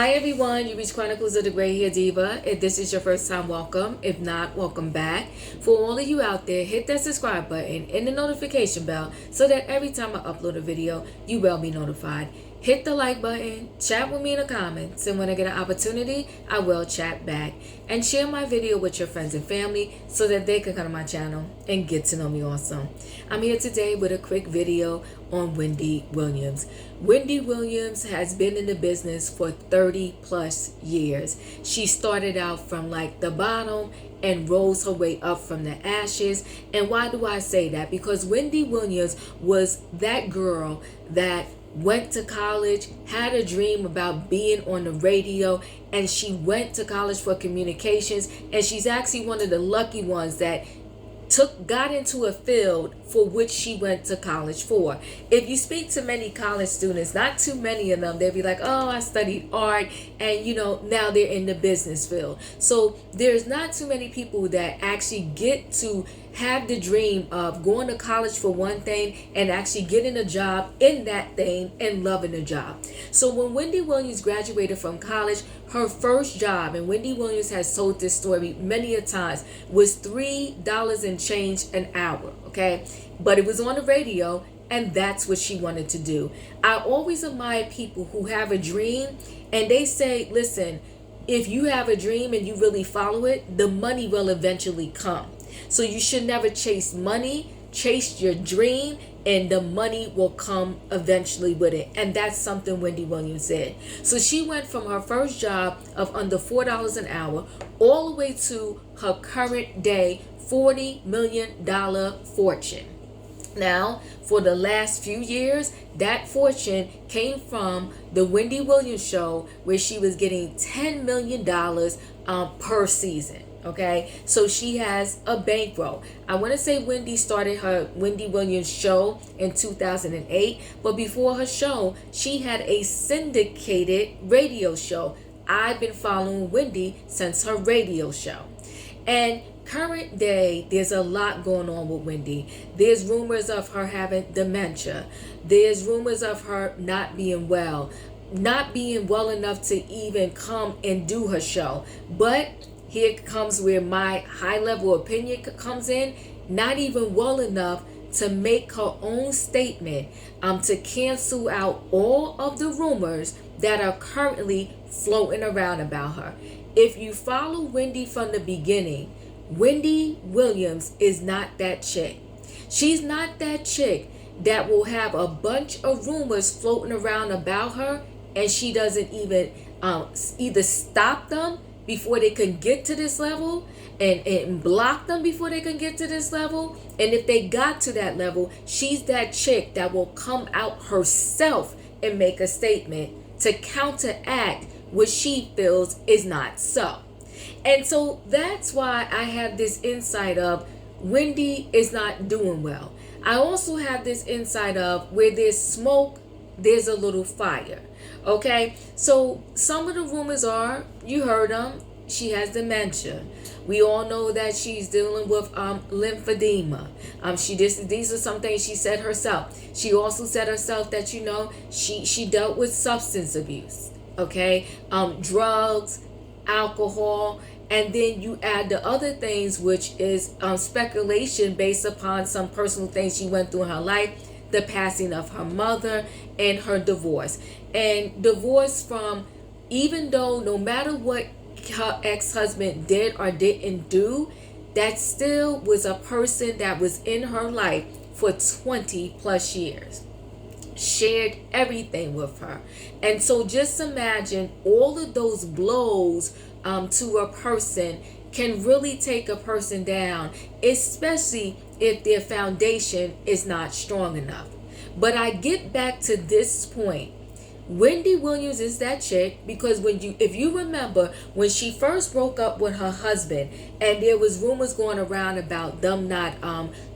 Hi everyone, you reach Chronicles of the Gray Hair Diva. If this is your first time, welcome. If not, welcome back. For all of you out there, hit that subscribe button and the notification bell so that every time I upload a video, you will be notified. Hit the like button, chat with me in the comments, and when I get an opportunity, I will chat back. And share my video with your friends and family so that they can come to my channel and get to know me also. I'm here today with a quick video on Wendy Williams. Wendy Williams has been in the business for 30 plus years. She started out from like the bottom and rose her way up from the ashes. And why do I say that? Because Wendy Williams was that girl that went to college, had a dream about being on the radio, and she went to college for communications, and she's actually one of the lucky ones that got into a field for which she went to college for. If you speak to many college students, not too many of them, they'll be like, oh, I studied art, and now they're in the business field. So there's not too many people that actually get to have the dream of going to college for one thing and actually getting a job in that thing and loving the job. So when Wendy Williams graduated from college, her first job, and Wendy Williams has told this story many a times, was $3 and change an hour, okay? But it was on the radio, and that's what she wanted to do. I always admire people who have a dream and they say, listen, if you have a dream and you really follow it, the money will eventually come. So you should never chase money, chase your dream, and the money will come eventually with it. And that's something Wendy Williams did. So she went from her first job of under $4 an hour all the way to her current day $40 million fortune. Now, for the last few years, that fortune came from the Wendy Williams show, where she was getting $10 million per season. Okay, so she has a bankroll. I want to say Wendy started her Wendy Williams show in 2008, but before her show, she had a syndicated radio show. I've been following Wendy since her radio show. And current day, there's a lot going on with Wendy. There's rumors of her having dementia. There's rumors of her not being well enough to even come and do her show. But here comes where my high level opinion comes in. Not even well enough to make her own statement to cancel out all of the rumors that are currently floating around about her. If you follow Wendy from the beginning, Wendy Williams is not that chick. She's not that chick that will have a bunch of rumors floating around about her and she doesn't even either stop them before they can get to this level and block them before they can get to this level. And if they got to that level, she's that chick that will come out herself and make a statement to counteract what she feels is not so. And so that's why I have this insight of Wendy is not doing well. I also have this insight of where there's smoke, there's a little fire. Okay, so some of the rumors are, you heard them, she has dementia. We all know that she's dealing with lymphedema. These are some things she said herself. She also said herself that she dealt with substance abuse. Okay, drugs, alcohol, and then you add the other things, which is speculation based upon some personal things she went through in her life. The passing of her mother and her divorce. And divorce from, even though no matter what her ex-husband did or didn't do, that still was a person that was in her life for 20 plus years. Shared everything with her. And so just imagine all of those blows to a person can really take a person down, especially if their foundation is not strong enough. But I get back to this point. Wendy Williams is that chick because if you remember when she first broke up with her husband and there was rumors going around about them not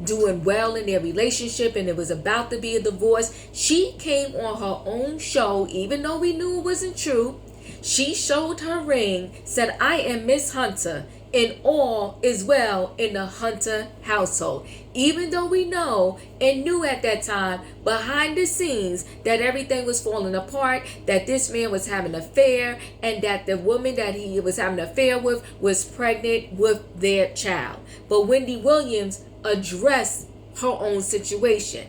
doing well in their relationship and it was about to be a divorce, she came on her own show, even though we knew it wasn't true. She showed her ring, said, I am Miss Hunter, and all is well in the Hunter household. Even though we know and knew at that time behind the scenes that everything was falling apart, that this man was having an affair, and that the woman that he was having an affair with was pregnant with their child. But Wendy Williams addressed her own situation.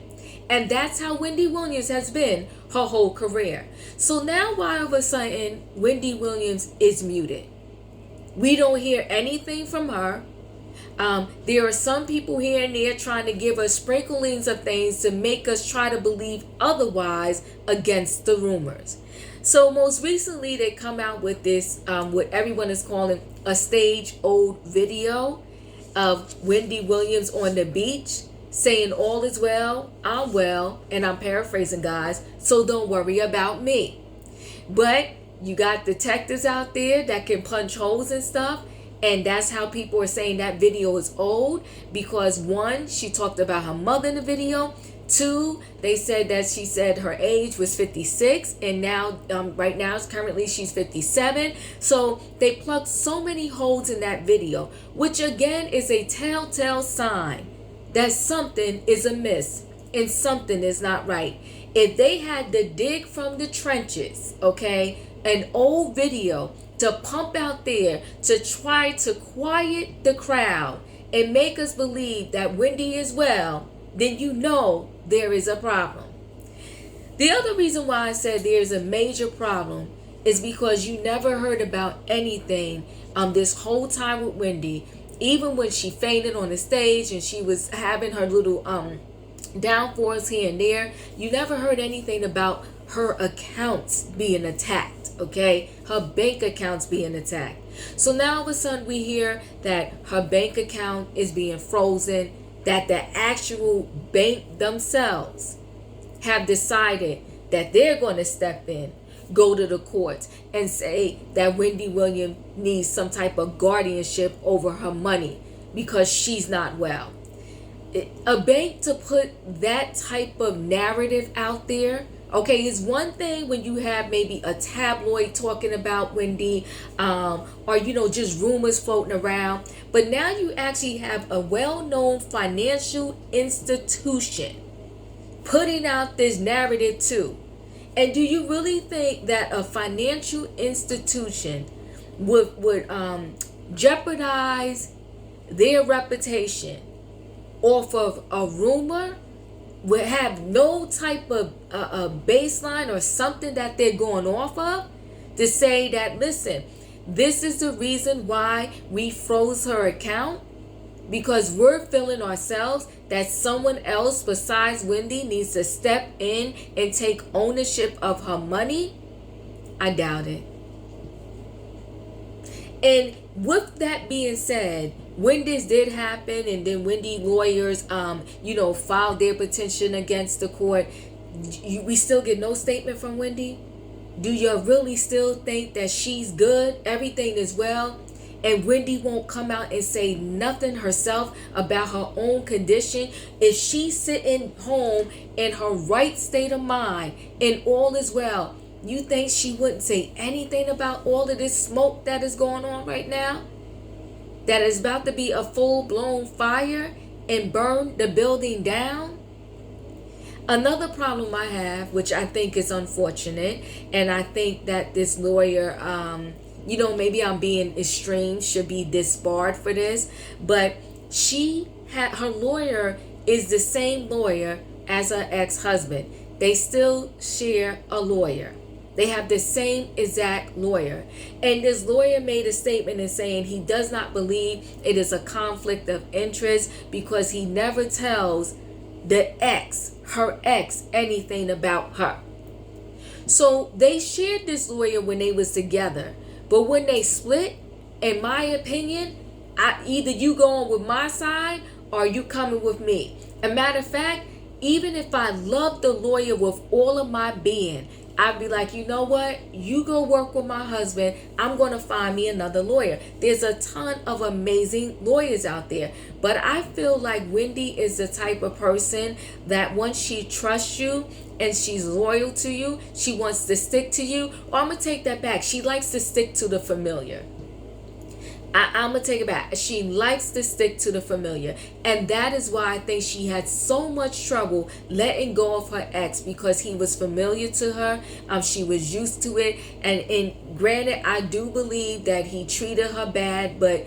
And that's how Wendy Williams has been her whole career. So now why all of a sudden Wendy Williams is muted? We don't hear anything from her. There are some people here and there trying to give us sprinklings of things to make us try to believe otherwise against the rumors. So most recently they come out with this, what everyone is calling a stage old video of Wendy Williams on the beach saying all is well, I'm well, and I'm paraphrasing, guys, so don't worry about me. But you got detectives out there that can punch holes and stuff, and that's how people are saying that video is old, because one, she talked about her mother in the video. Two, they said that she said her age was 56, and now right now currently she's 57. So they plugged so many holes in that video, which again is a telltale sign that something is amiss and something is not right. If they had to dig from the trenches, okay, an old video to pump out there to try to quiet the crowd and make us believe that Wendy is well, then you know there is a problem. The other reason why I said there's a major problem is because you never heard about anything this whole time with Wendy. Even when she fainted on the stage and she was having her little downfalls here and there, you never heard anything about her accounts being attacked, okay? Her bank accounts being attacked. So now all of a sudden we hear that her bank account is being frozen, that the actual bank themselves have decided that they're going to step in, go to the courts and say that Wendy Williams needs some type of guardianship over her money because she's not well. A bank to put that type of narrative out there, okay, is one thing when you have maybe a tabloid talking about Wendy, or just rumors floating around. But now you actually have a well-known financial institution putting out this narrative too. And do you really think that a financial institution would jeopardize their reputation off of a rumor, would have no type of a baseline or something that they're going off of to say that, listen, this is the reason why we froze her account? Because we're feeling ourselves that someone else besides Wendy needs to step in and take ownership of her money? I doubt it. And with that being said, when this did happen and then Wendy lawyers, filed their petition against the court, we still get no statement from Wendy? Do you really still think that she's good? Everything is well? And Wendy won't come out and say nothing herself about her own condition? If she's sitting home in her right state of mind and all is well, you think she wouldn't say anything about all of this smoke that is going on right now? That is about to be a full-blown fire and burn the building down? Another problem I have, which I think is unfortunate, and I think that this lawyer, maybe I'm being extreme, should be disbarred for this, but her lawyer is the same lawyer as her ex-husband. They still share a lawyer. They have the same exact lawyer. And this lawyer made a statement in saying he does not believe it is a conflict of interest because he never tells her ex, anything about her. So they shared this lawyer when they was together. But when they split, in my opinion, either you going with my side or you coming with me. A matter of fact, even if I love the lawyer with all of my being, I'd be like, you know what? You go work with my husband. I'm going to find me another lawyer. There's a ton of amazing lawyers out there. But I feel like Wendy is the type of person that once she trusts you and she's loyal to you, she wants to stick to you. Or I'm going to take that back. She likes to stick to the familiar. I'm going to take it back. She likes to stick to the familiar. And that is why I think she had so much trouble letting go of her ex, because he was familiar to her. She was used to it. And granted, I do believe that he treated her bad, but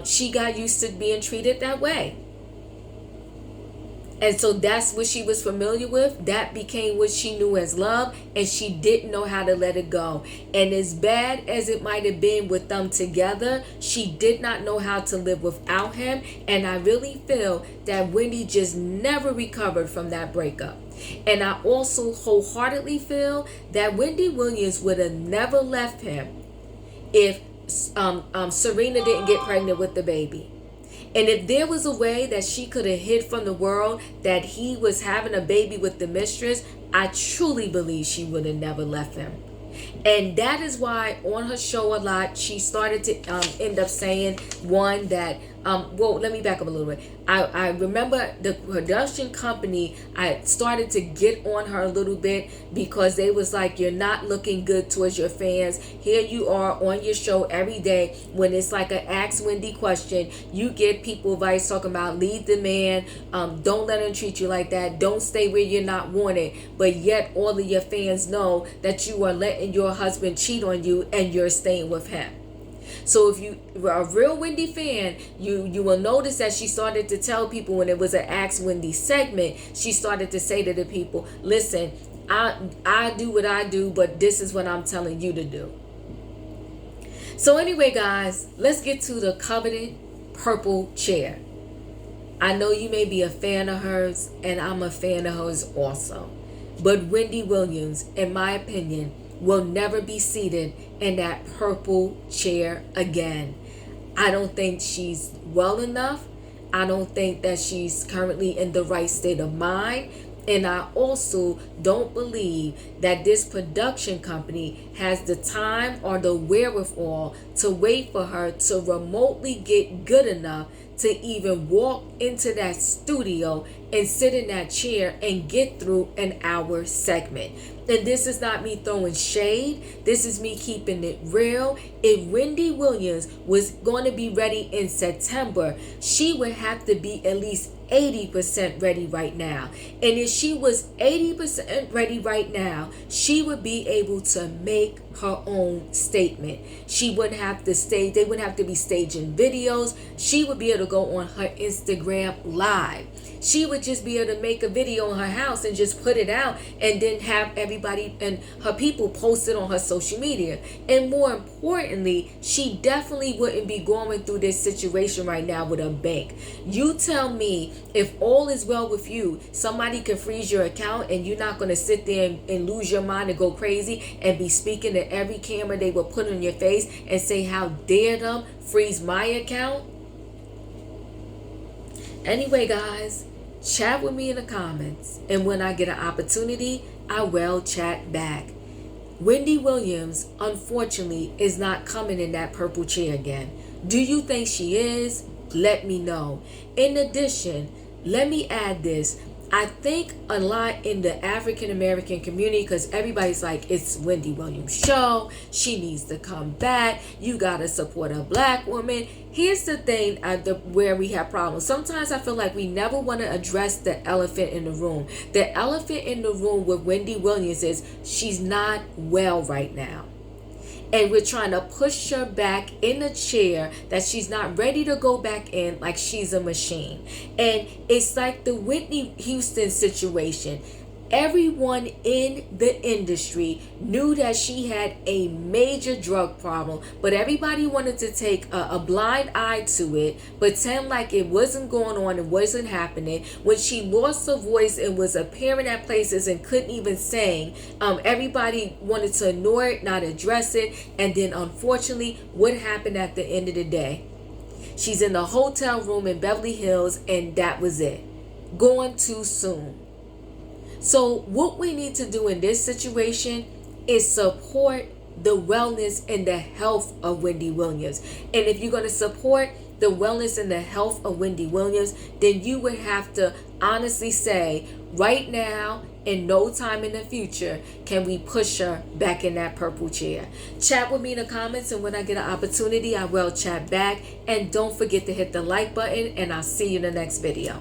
she got used to being treated that way. And so that's what she was familiar with. That became what she knew as love, and she didn't know how to let it go. And as bad as it might have been with them together, she did not know how to live without him. And I really feel that Wendy just never recovered from that breakup. And I also wholeheartedly feel that Wendy Williams would have never left him if Serena didn't get pregnant with the baby. And if there was a way that she could have hid from the world that he was having a baby with the mistress, I truly believe she would have never left him. And that is why on her show a lot, she started to end up saying, one, that, well, let me back up a little bit. I remember the production company, I started to get on her a little bit because they was like, you're not looking good towards your fans. Here you are on your show every day. When it's like an Ask Wendy question, you get people advice talking about leave the man, don't let him treat you like that, don't stay where you're not wanted. But yet all of your fans know that you are letting your husband cheat on you and you're staying with him. So if you are a real Wendy fan, you will notice that she started to tell people when it was an Ask Wendy segment, she started to say to the people, listen, I do what I do, but this is what I'm telling you to do. So anyway, guys, let's get to the coveted purple chair. I know you may be a fan of hers, and I'm a fan of hers also. But Wendy Williams, in my opinion, will never be seated in that purple chair again. I don't think she's well enough. I don't think that she's currently in the right state of mind. And I also don't believe that this production company has the time or the wherewithal to wait for her to remotely get good enough to even walk into that studio and sit in that chair and get through an hour segment. And this is not me throwing shade. This is me keeping it real. If Wendy Williams was going to be ready in September, she would have to be at least 80% ready right now. And if she was 80% ready right now, she would be able to make her own statement. She wouldn't have to stage, they wouldn't have to be staging videos. She would be able to go on her Instagram live. She would just be able to make a video in her house and just put it out, and then have everybody and her people post it on her social media. And more importantly, she definitely wouldn't be going through this situation right now with a bank. You tell me, if all is well with you, somebody can freeze your account and you're not going to sit there and lose your mind and go crazy and be speaking to every camera they will put on your face and say, how dare them freeze my account? Anyway, guys, chat with me in the comments, and when I get an opportunity, I will chat back. Wendy Williams, unfortunately, is not coming in that purple chair again. Do you think she is? Let me know. In addition, let me add this. I think a lot in the African American community, because everybody's like, it's Wendy Williams' show, she needs to come back, you gotta support a black woman. Here's the thing where we have problems. Sometimes I feel like we never want to address the elephant in the room. The elephant in the room with Wendy Williams is she's not well right now. And we're trying to push her back in a chair that she's not ready to go back in, like she's a machine. And it's like the Whitney Houston situation. Everyone in the industry knew that she had a major drug problem, but everybody wanted to take a blind eye to it, pretend like it wasn't going on, it wasn't happening. When she lost her voice and was appearing at places and couldn't even sing, everybody wanted to ignore it, not address it. And then unfortunately, what happened at the end of the day? She's in the hotel room in Beverly Hills, and that was it. Gone too soon. So what we need to do in this situation is support the wellness and the health of Wendy Williams. And if you're going to support the wellness and the health of Wendy Williams, then you would have to honestly say, right now, in no time in the future, can we push her back in that purple chair? Chat with me in the comments, and when I get an opportunity, I will chat back. And don't forget to hit the like button, and I'll see you in the next video.